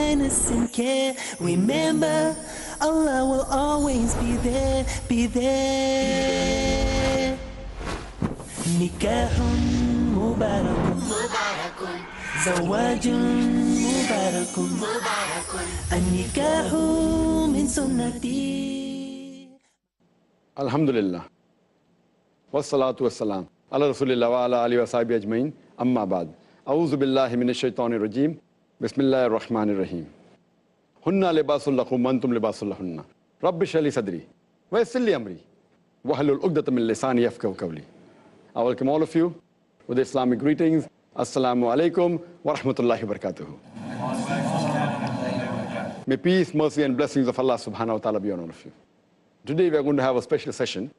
kindness and care. Remember, Allah will always be there, be there. Nikahun mubarakun, zawajun mubarakun, an-nikahu min sunnati. Alhamdulillah. Wassalatu wassalam. Ala Rasulillah wa ala alihi wa sahbihi ajmain. Amma ba'd. A'udhu billahi minash shaitanir rajim. Bismillahir rahmanir rahim. Hunna libasul lakum wa antum libasul lahunna. Rabbi shrah li sadri wa yassir li amri wahlul 'uqdatam min lisani yafqahu qawli. I welcome all of you with Islamic greetings. Assalamu alaikum wa rahmatullahi wa barakatuh. May peace, mercy and blessings of Allah subhanahu wa ta'ala be on all of you. Today we are going to have a special session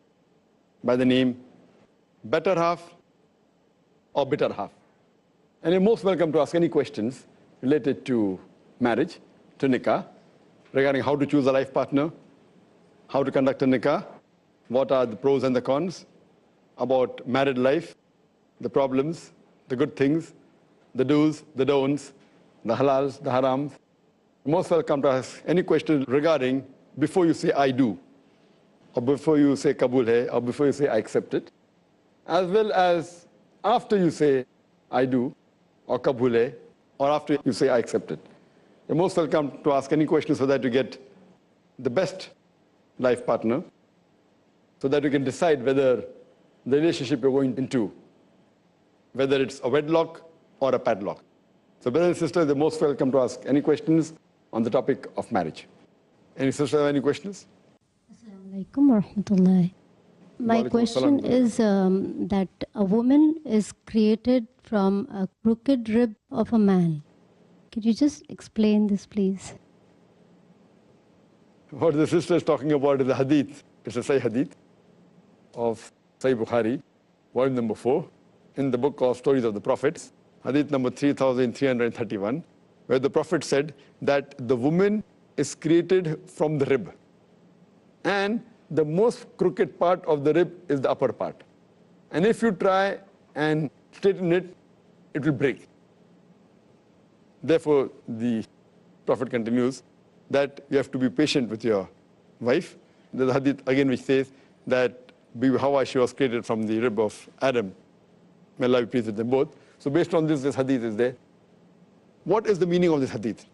by the name Better Half or Bitter Half. And you're most welcome to ask any questions related to marriage, to nikah, regarding how to choose a life partner, how to conduct a nikah, what are the pros and the cons, about married life, the problems, the good things, the do's, the don'ts, the halals, the harams. You're most welcome to ask any questions regarding before you say I do, or before you say Kabul hai, or before you say I accept it, as well as after you say I do, or Kabul hai, or after you say I accept it. You're most welcome to ask any questions so that you get the best life partner, so that you can decide whether the relationship you're going into, whether it's a wedlock or a padlock. So brothers and sisters, you're most welcome to ask any questions on the topic of marriage. Any sisters have any questions? Assalamu alaikum wa rahmatullahi. My question is that a woman is created from a crooked rib of a man. Could you just explain this, please? What the sister is talking about is the hadith. It's a Sahih hadith of Sahih Bukhari, volume number 4, in the book of Stories of the Prophets, hadith number 3331, where the Prophet said that the woman is created from the rib. And the most crooked part of the rib is the upper part. And if you try and straighten it, it will break. Therefore, the Prophet continues that you have to be patient with your wife. There's a hadith again which says that Hawa, she was created from the rib of Adam. May Allah be pleased with them both. So based on this hadith is there. What is the meaning of this hadith?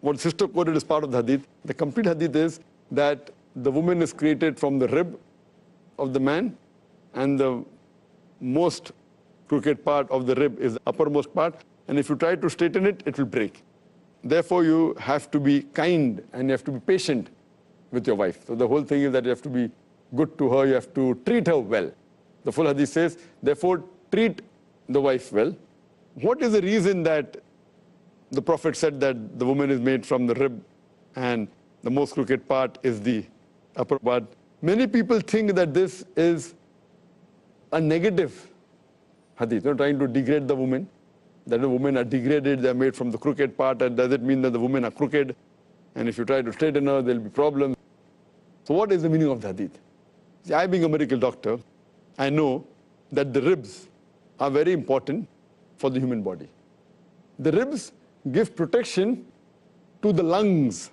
What sister quoted is part of the hadith. The complete hadith is that the woman is created from the rib of the man, and the most crooked part of the rib is the uppermost part, and if you try to straighten it, it will break. Therefore, you have to be kind and you have to be patient with your wife. So the whole thing is that you have to be good to her, you have to treat her well. The full hadith says, therefore, treat the wife well. What is the reason that the Prophet said that the woman is made from the rib and the most crooked part is the upper part? Many people think that this is a negative hadith, trying to degrade the woman, that the women are degraded, they are made from the crooked part, and does it mean that the women are crooked? And if you try to straighten her, there will be problems. So what is the meaning of the hadith? See, I being a medical doctor, I know that the ribs are very important for the human body. The ribs give protection to the lungs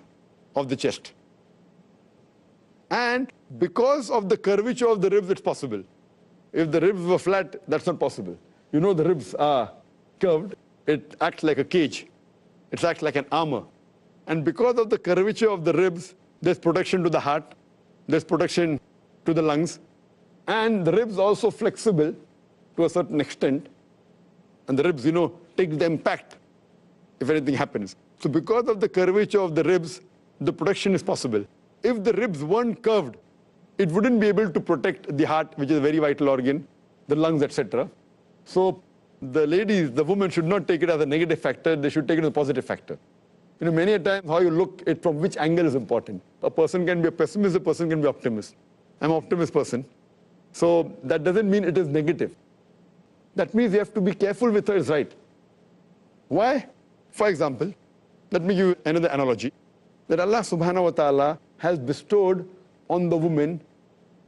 of the chest. And because of the curvature of the ribs, it's possible. If the ribs were flat, that's not possible. You know, the ribs are curved, it acts like a cage. It acts like an armor. And because of the curvature of the ribs, there's protection to the heart, there's protection to the lungs, and the ribs are also flexible to a certain extent. And the ribs, take the impact if anything happens. So because of the curvature of the ribs, the protection is possible. If the ribs weren't curved, it wouldn't be able to protect the heart, which is a very vital organ, the lungs, etc. So the ladies, the women should not take it as a negative factor, they should take it as a positive factor. Many a times how you look at from which angle is important. A person can be a pessimist, a person can be optimist. I'm an optimist person. So that doesn't mean it is negative. That means you have to be careful with her is right. Why? For example, let me give you another analogy. That Allah subhanahu wa ta'ala has bestowed on the woman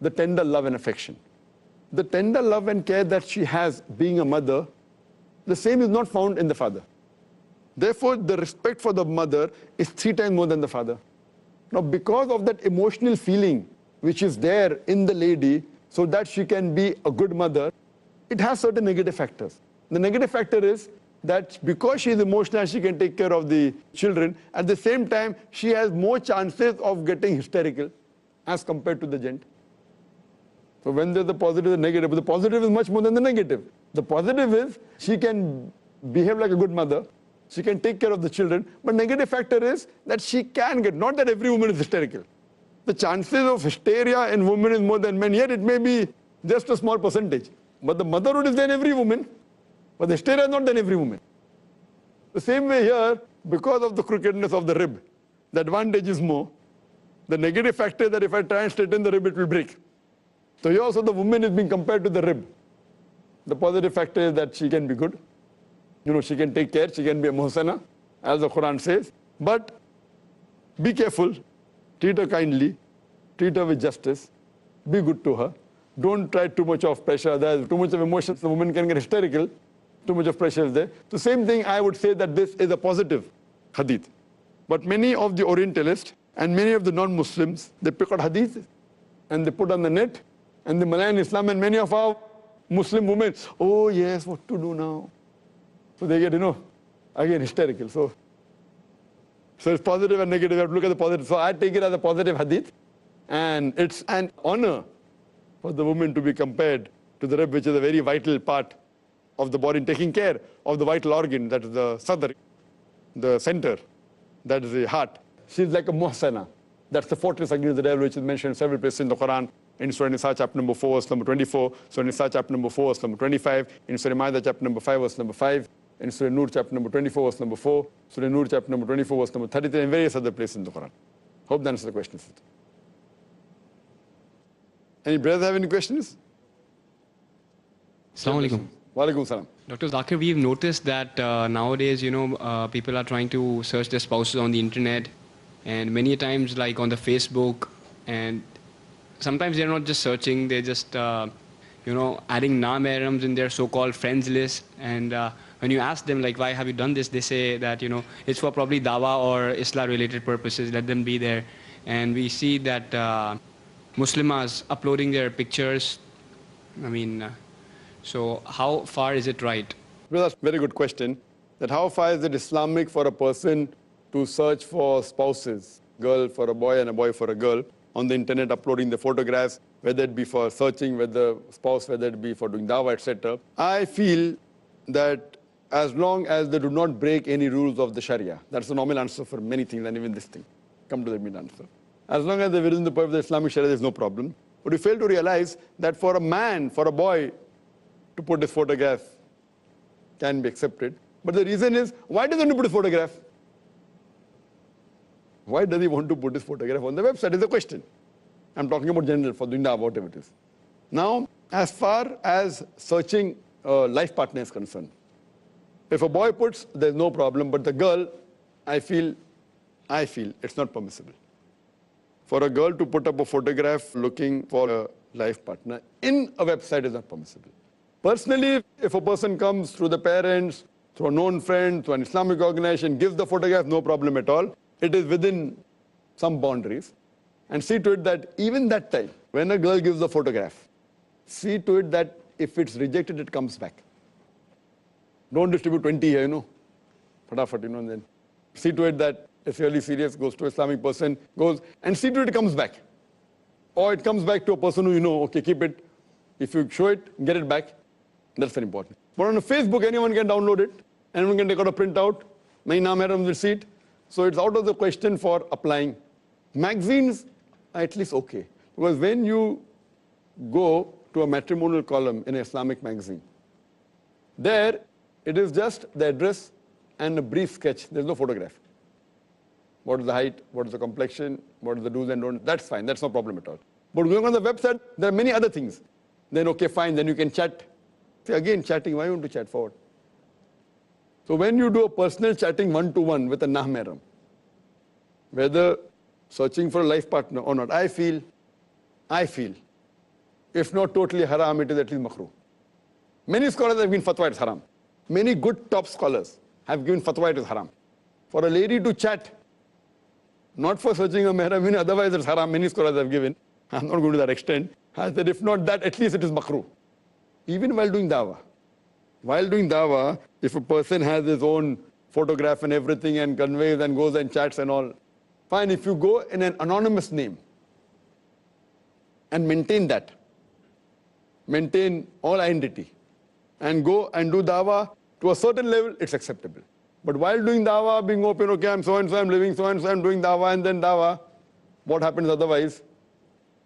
the tender love and affection. The tender love and care that she has being a mother, the same is not found in the father. Therefore, the respect for the mother is 3 times more than the father. Now, because of that emotional feeling which is there in the lady, so that she can be a good mother, it has certain negative factors. The negative factor is that because she is emotional, she can take care of the children. At the same time, she has more chances of getting hysterical as compared to the gent. So when there's the positive and negative, the positive is much more than the negative. The positive is she can behave like a good mother, she can take care of the children, but negative factor is that she can get, not that every woman is hysterical. The chances of hysteria in women is more than men, yet it may be just a small percentage. But the motherhood is there in every woman, but the hysteria is not there in every woman. The same way here, because of the crookedness of the rib, the advantage is more. The negative factor is that if I try and straighten the rib, it will break. So here also the woman is being compared to the rib. The positive factor is that she can be good. She can take care, she can be a muhsana, as the Quran says. But be careful, treat her kindly, treat her with justice, be good to her. Don't try too much of pressure. There's too much of emotions, the woman can get hysterical. Too much of pressure is there. The same thing, I would say that this is a positive hadith. But many of the Orientalists and many of the non-Muslims, they pick out hadith and they put on the net and they malign Islam, and many of our Muslim women, oh yes, what to do now? So they get, again hysterical. So it's positive and negative. You have to look at the positive. So I take it as a positive hadith, and it's an honor for the woman to be compared to the rib, which is a very vital part of the body, in taking care of the vital organ, that is the sadr, the center, that is the heart. She's like a muhsana. That's the fortress against the devil, which is mentioned several places in the Quran. In Surah Nisa, chapter number 4, verse number 24. Surah Nisa, chapter number 4, verse number 25. In Surah Ma'idah, chapter number 5, verse number 5. In Surah Nur, chapter number 24, verse number 4. Surah Nur, chapter number 24, verse number 33, and various other places in the Quran. Hope that answers the question. Any brothers have any questions? Assalamu alaikum. Wa alaikum salam. Dr. Zakir, we've noticed that nowadays, people are trying to search their spouses on the internet, and many times, like on the Facebook, and sometimes they're not just searching, they're just, adding na-mahrams in their so-called friends list. And when you ask them, like, why have you done this? They say that, it's for probably dawa or Islah-related purposes. Let them be there. And we see that Muslimas uploading their pictures. So how far is it right? Well, that's a very good question. That how far is it Islamic for a person to search for spouses, girl for a boy and a boy for a girl, on the internet, uploading the photographs, whether it be for searching, whether spouse, whether it be for doing dawah, etc. I feel that as long as they do not break any rules of the Sharia, that's the normal answer for many things, and even this thing. Come to the mid answer. As long as they're within the purview of the Islamic Sharia, there's no problem. But we fail to realize that for a man, for a boy, to put his photograph can be accepted. But the reason is, why does he want to put his photograph? Why does he want to put his photograph on the website is the question. I'm talking about general, for doing whatever it is. Now, as far as searching a life partner is concerned, if a boy puts, there's no problem, but the girl, I feel it's not permissible. For a girl to put up a photograph looking for a life partner in a website is not permissible. Personally, if a person comes through the parents, through a known friend, through an Islamic organization, gives the photograph, no problem at all. It is within some boundaries. And see to it that even that time, when a girl gives the photograph, see to it that if it's rejected, it comes back. Don't distribute 20 here, Fatafat, and then see to it that it's really serious, goes to an Islamic person, goes, and see to it comes back. Or it comes back to a person who okay, keep it. If you show it, get it back. That's very important. But on a Facebook, anyone can download it. Anyone can take out a printout. Main naam hai receipt. So it's out of the question for applying. Magazines are at least okay. Because when you go to a matrimonial column in an Islamic magazine, there it is just the address and a brief sketch. There's no photograph. What is the height? What is the complexion? What is the do's and don'ts? That's fine. That's no problem at all. But going on the website, there are many other things. Then, okay, fine. Then you can chat. See, again, chatting. Why you want to chat forward? So when you do a personal chatting one-to-one with a nah-mahram, whether searching for a life partner or not, I feel, if not totally haram, it is at least makruh. Many scholars have been fatwa it's haram. Many good top scholars have given fatwa it is haram. For a lady to chat, not for searching a mehram, otherwise it's haram. Many scholars have given. I'm not going to that extent. I said, if not that, at least it is makruh. Even while doing dawah. While doing dawah, if a person has his own photograph and everything and conveys and goes and chats and all, fine. If you go in an anonymous name and maintain that, maintain all identity, and go and do dawah to a certain level, it's acceptable. But while doing dawah, being open, okay, I'm so-and-so, I'm living so-and-so, I'm doing dawah and then dawah, what happens otherwise?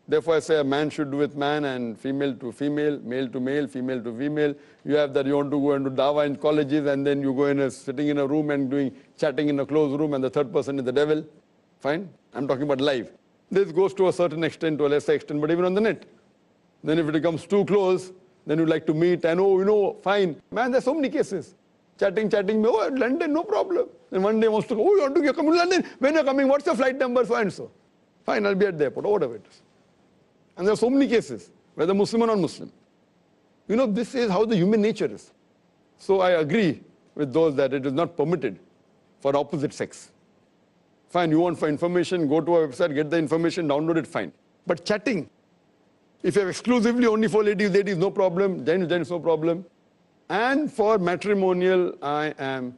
Therefore, I say a man should do with man and female to female, male to male, female to female. You have that you want to go and do dawah in colleges and then you go in sitting in a room and doing chatting in a closed room and the third person is the devil. Fine? I'm talking about live. This goes to a certain extent, to a lesser extent, but even on the net. Then if it becomes too close, then you'd like to meet and, oh, you know, fine. Man, there's so many cases. Chatting, oh, London, no problem. Then one day wants to go, oh, you want to come to London? When you're coming, what's your flight number, so and so? Fine, I'll be at the airport, or whatever it is. And there are so many cases, whether Muslim or non-Muslim. You know, this is how the human nature is. So I agree with those that it is not permitted for opposite sex. Fine, you want for information, go to a website, get the information, download it, fine. But chatting, if you have exclusively only for ladies, no problem, gents, no problem. And for matrimonial, I am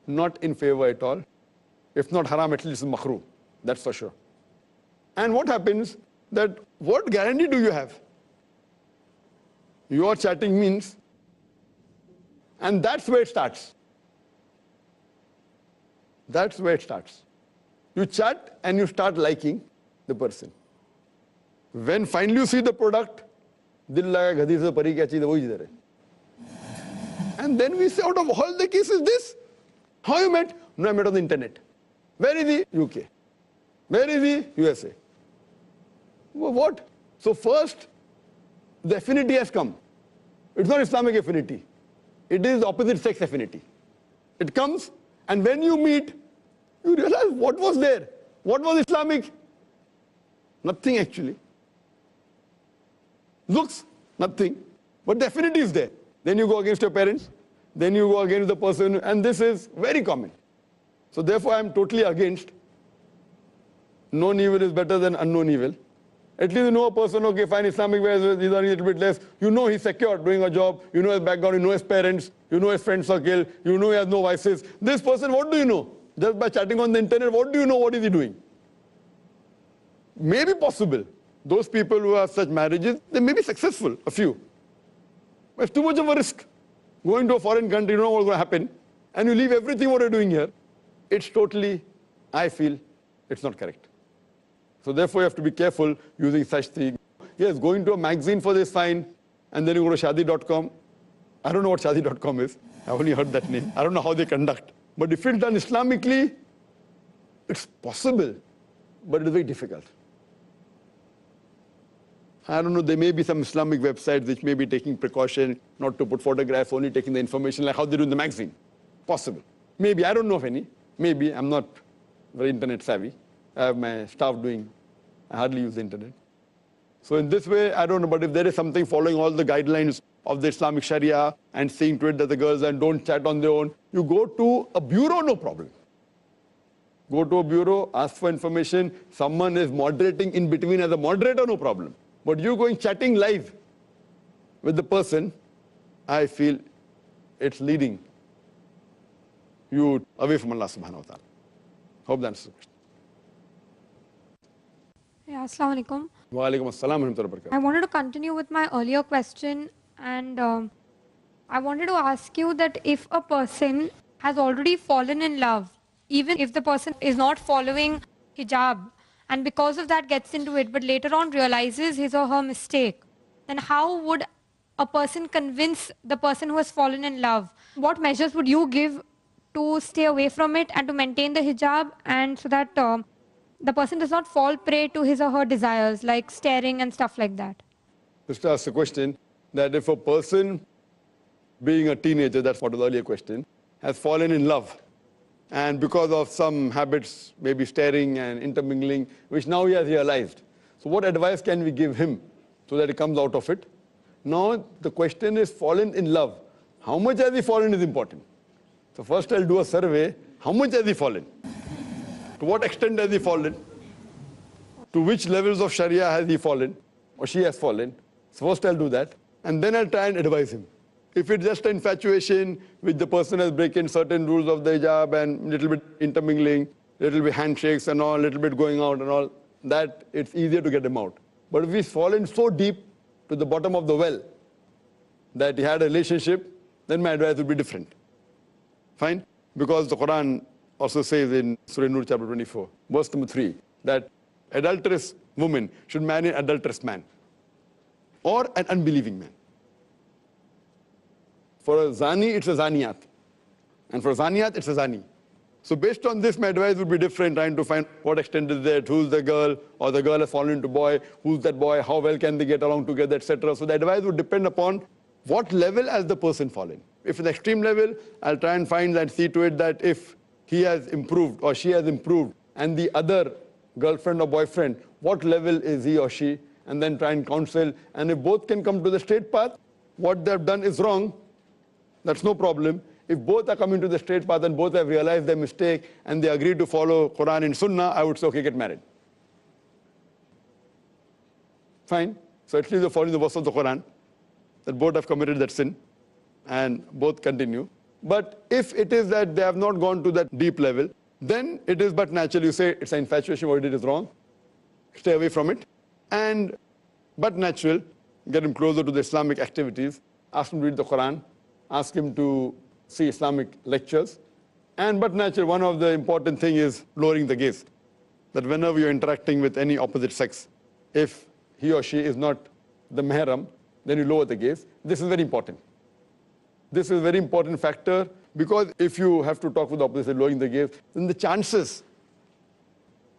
not in favor at all. If not haram, at least makruh. That's for sure. And what happens? That what guarantee do you have? Your chatting means, and that's where it starts. That's where it starts. You chat and you start liking the person. When finally you see the product, dil laga ghadi se pari kya cheez hai, wohi idhar hai. And then we say, out of all the cases, this. How you met? No, I met on the internet. Where is he? UK. Where is he? USA. Well, what? So first, the affinity has come. It's not Islamic affinity. It is opposite sex affinity. It comes, and when you meet, you realize what was there. What was Islamic? Nothing actually. Looks, nothing. But the affinity is there. Then you go against your parents. Then you go against the person. And this is very common. So therefore, I'm totally against. Known evil is better than unknown evil. At least you know a person, okay, fine, Islamic ways, these are a little bit less. You know he's secure doing a job. You know his background. You know his parents. You know his friend circle. You know he has no vices. This person, what do you know? Just by chatting on the internet, what do you know? What is he doing? Maybe possible. Those people who have such marriages, they may be successful, a few. But it's too much of a risk. Going to a foreign country, you don't know what's going to happen. And you leave everything what you're doing here. It's totally, I feel, it's not correct. So therefore, you have to be careful using such things. Yes, going to a magazine for this, fine. And then you go to shadi.com. I don't know what shadi.com is. I've only heard that name. I don't know how they conduct. But if it's done Islamically, it's possible. But it is very difficult. I don't know, there may be some Islamic websites which may be taking precaution not to put photographs, only taking the information like how they do in the magazine. Possible. Maybe, I don't know of any. Maybe, I'm not very internet savvy. I have my staff doing, I hardly use the internet. So in this way, I don't know, but if there is something following all the guidelines of the Islamic Sharia and seeing to it that the girls and don't chat on their own, you go to a bureau, no problem. Go to a bureau, ask for information. Someone is moderating in between as a moderator, no problem. But you going chatting live with the person, I feel it's leading you away from Allah subhanahu wa ta'ala. Hope that answers the question. Yeah, Assalamu alaikum. Wa alaikum assalam wa rahmatullahi wa barakatuh. I wanted to continue with my earlier question, and I wanted to ask you that if a person has already fallen in love, even if the person is not following hijab, and because of that gets into it, but later on realizes his or her mistake, then how would a person convince the person who has fallen in love? What measures would you give to stay away from it and to maintain the hijab, and so that the person does not fall prey to his or her desires, like staring and stuff like that? Just to ask the question that if a person, being a teenager, that's what was the earlier question, has fallen in love, and because of some habits, maybe staring and intermingling, which now he has realized. So what advice can we give him so that he comes out of it? Now the question is fallen in love. How much has he fallen is important. So first I'll do a survey. How much has he fallen? To what extent has he fallen? To which levels of Sharia has he fallen or she has fallen? So first I'll do that. And then I'll try and advise him. If it's just an infatuation which the person has breaking certain rules of the hijab and little bit intermingling, little bit handshakes and all, little bit going out and all, that it's easier to get him out. But if he's fallen so deep to the bottom of the well that he had a relationship, then my advice would be different. Fine? Because the Quran also says in Surah Nur chapter 24, verse number 3, that adulterous woman should marry an adulterous man or an unbelieving man. For a zani, it's a zaniyat. And for zaniyat, it's a zani. So based on this, my advice would be different, trying to find what extent is that, who's the girl, or the girl has fallen into boy, who's that boy, how well can they get along together, etc. So the advice would depend upon what level has the person fallen. If it's extreme level, I'll try and find and see to it that if he has improved or she has improved, and the other girlfriend or boyfriend, what level is he or she, and then try and counsel. And if both can come to the straight path, what they've done is wrong, that's no problem. If both are coming to the straight path and both have realized their mistake and they agree to follow Quran and Sunnah, I would say, okay, get married. Fine. So at least you're following the verse of the Quran, that both have committed that sin and both continue. But if it is that they have not gone to that deep level, then it is but natural. You say it's an infatuation, what it is wrong. Stay away from it. And but natural, get him closer to the Islamic activities, ask him to read the Quran, ask him to see Islamic lectures. And but natural, one of the important thing is lowering the gaze. That whenever you're interacting with any opposite sex, if he or she is not the mahram, then you lower the gaze. This is very important. This is a very important factor, because if you have to talk with the opposite, lowering the gaze, then the chances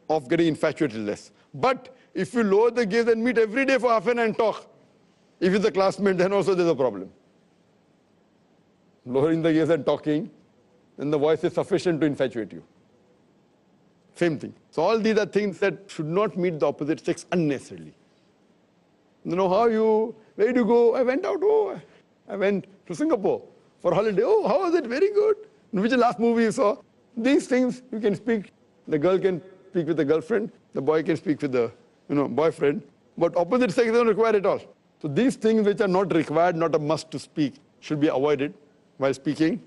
of getting infatuated is less. But if you lower the gaze and meet every day for half an hour and talk, if it's a classmate, then also there's a problem. Lowering the gaze and talking, then the voice is sufficient to infatuate you. Same thing. So all these are things that should not meet the opposite sex unnecessarily. You know, where did you go? I went out, I went to Singapore for holiday. Oh, how was it? Very good. Which is the last movie you saw? These things you can speak. The girl can speak with the girlfriend. The boy can speak with the boyfriend. But opposite sex don't require it all. So these things which are not required, not a must to speak, should be avoided while speaking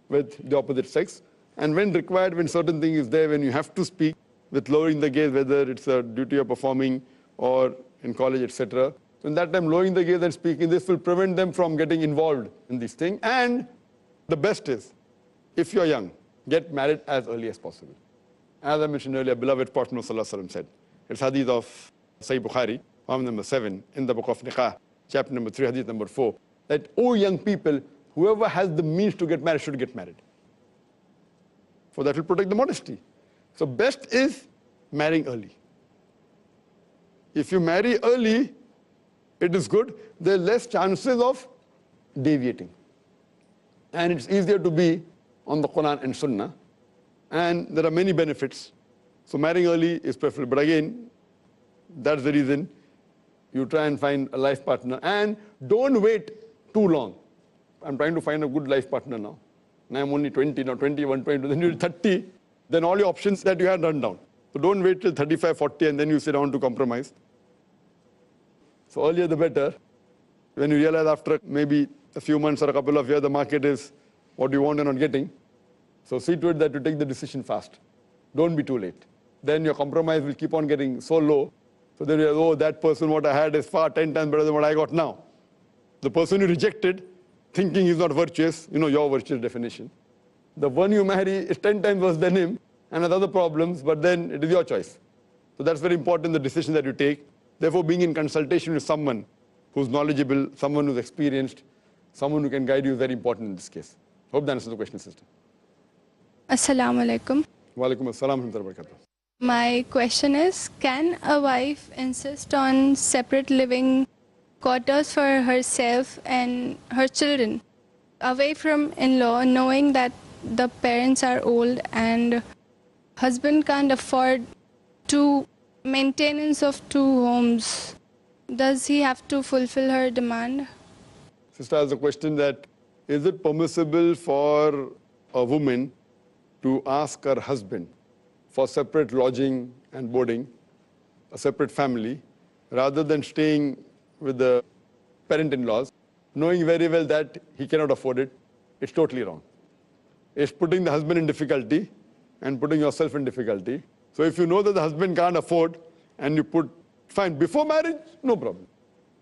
with the opposite sex. And when required, when certain thing is there, when you have to speak with lowering the gaze, whether it's a duty of performing or in college, etc. So in that time, lowering the gaze and speaking, this will prevent them from getting involved in these things. And the best is, if you're young, get married as early as possible. As I mentioned earlier, beloved Prophet ﷺ said, it's hadith of Sahih Bukhari, Volume number 7, in the book of Nikah, chapter number 3, hadith number 4, that, O young people, whoever has the means to get married should get married. For that will protect the modesty. So best is marrying early. If you marry early, it is good. There are less chances of deviating. And it's easier to be on the Quran and Sunnah. And there are many benefits. So marrying early is preferable. But again, that's the reason you try and find a life partner. And don't wait too long. I'm trying to find a good life partner now. Now I'm only 20, now 21, 22, then you're 30. Then all your options that you had run down. So don't wait till 35, 40 and then you sit down to compromise. So earlier the better. When you realize after maybe a few months or a couple of years the market is what you want and not getting. So see to it that you take the decision fast. Don't be too late. Then your compromise will keep on getting so low. So then you realize, oh, that person what I had is far 10 times better than what I got now. The person you rejected, thinking he's not virtuous, your virtuous definition. The one you marry is 10 times worse than him and has other problems, but then it is your choice. So that's very important, the decision that you take. Therefore, being in consultation with someone who's knowledgeable, someone who's experienced, someone who can guide you is very important in this case. Hope that answers the question, sister. Assalamu alaikum. Wa alaikum assalam wa rahmatullahi wa barakatuh. My question is, can a wife insist on separate living quarters for herself and her children, away from in-law, knowing that the parents are old and husband can't afford maintenance of 2 homes? Does he have to fulfill her demand? Sister has a question that, is it permissible for a woman to ask her husband for separate lodging and boarding, a separate family, rather than staying with the parent-in-laws, knowing very well that he cannot afford it, it's totally wrong. It's putting the husband in difficulty and putting yourself in difficulty. So if you know that the husband can't afford and you put, fine, before marriage, no problem.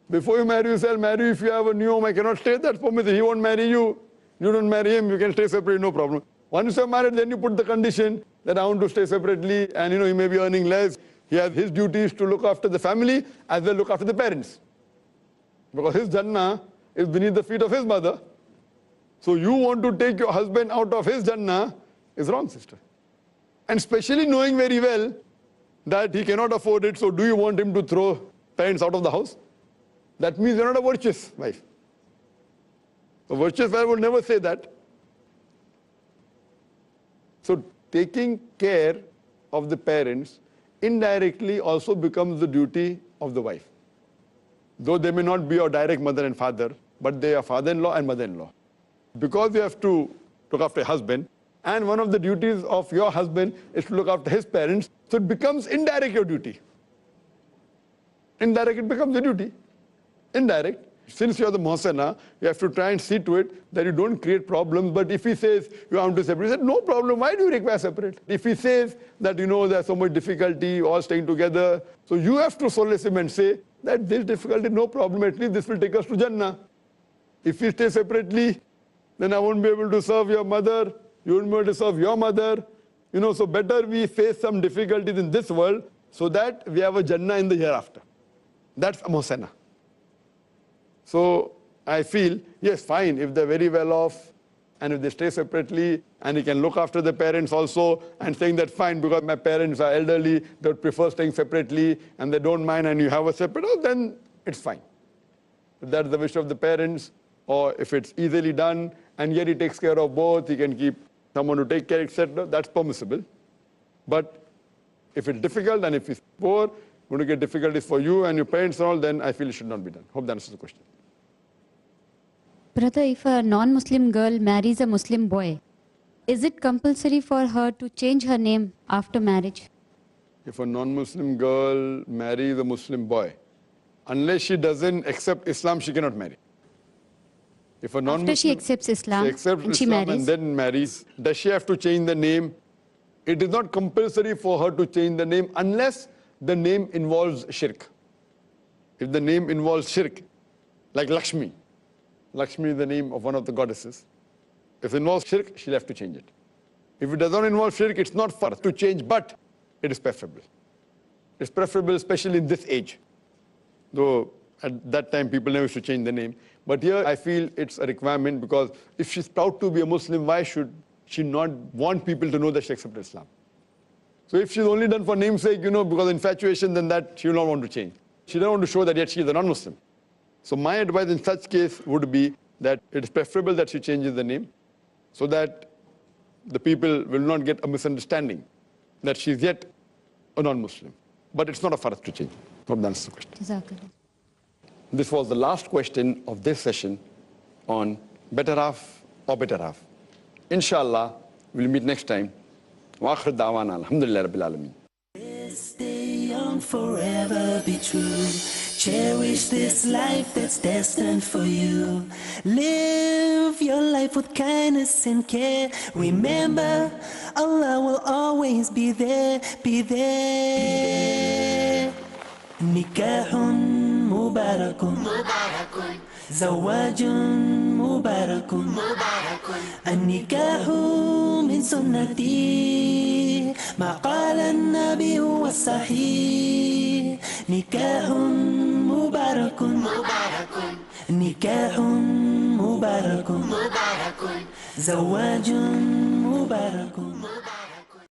Before you marry, you say, I'll marry you if you have a new home, I cannot stay, that's permissible. He won't marry you, you don't marry him, you can stay separately, no problem. Once you are married, then you put the condition that I want to stay separately, and he may be earning less. He has his duties to look after the family as well look after the parents. Because his Jannah is beneath the feet of his mother. So you want to take your husband out of his Jannah is wrong, sister. And especially knowing very well that he cannot afford it, so do you want him to throw parents out of the house? That means you're not a virtuous wife. A virtuous wife would never say that. So taking care of the parents indirectly also becomes the duty of the wife. Though they may not be your direct mother and father, but they are father-in-law and mother-in-law. Because you have to look after your husband, and one of the duties of your husband is to look after his parents, so it becomes indirect your duty. Indirect, it becomes your duty. Indirect. Since you are the Mohsana, you have to try and see to it that you don't create problems. But if he says you want to separate, he said, no problem, why do you require separate? If he says that, there's so much difficulty, all staying together, so you have to solace him and say that this difficulty, no problem, at least this will take us to Jannah. If we stay separately, then I won't be able to serve your mother, you won't be able to serve your mother. So better we face some difficulties in this world so that we have a Jannah in the hereafter. That's a Mohsana. So I feel, yes, fine, if they're very well off and if they stay separately and he can look after the parents also and saying that fine, because my parents are elderly, they would prefer staying separately and they don't mind and you have a separate house, then it's fine. If that's the wish of the parents, or if it's easily done and yet he takes care of both, he can keep someone to take care, etc., that's permissible. But if it's difficult and if it's poor, going to get difficulties for you and your parents and all, then I feel it should not be done. Hope that answers the question. Brother, if a non-Muslim girl marries a Muslim boy, is it compulsory for her to change her name after marriage? If a non-Muslim girl marries a Muslim boy, unless she doesn't accept Islam, she cannot marry. If a non-Muslim, after she accepts Islam and she marries, and then marries, does she have to change the name? It is not compulsory for her to change the name unless the name involves shirk. If the name involves shirk, like Lakshmi. Lakshmi is the name of one of the goddesses. If it involves shirk, she'll have to change it. If it does not involve shirk, it's not for to change, but it is preferable. It's preferable, especially in this age. Though at that time, people never used to change the name. But here, I feel it's a requirement because if she's proud to be a Muslim, why should she not want people to know that she accepted Islam? So if she's only done for namesake, because of infatuation, then that she will not want to change. She doesn't want to show that yet she is a non-Muslim. So my advice in such case would be that it is preferable that she changes the name so that the people will not get a misunderstanding that she is yet a non-Muslim. But it's not a farz to change. Hope that answers the question. Jazakallah. This was the last question of this session on better half or better half. Inshallah, we'll meet next time. Wa akhir da'wana alhamdulillah rabbil alameen. Stay young, forever be true. Cherish this life that's destined for you. Live your life with kindness and care. Remember, Allah will always be there, be there. Nikahun mubarakun, mubarakun. Zawajun mubarakun, mubarakun. An-nikahu min sunnati. Ma qala an-nabi huwa sahih. Nikahun mubarakun, mubarakun. Nikahun mubarakun, mubarakun. Zawajun mubarakun, mubarakun.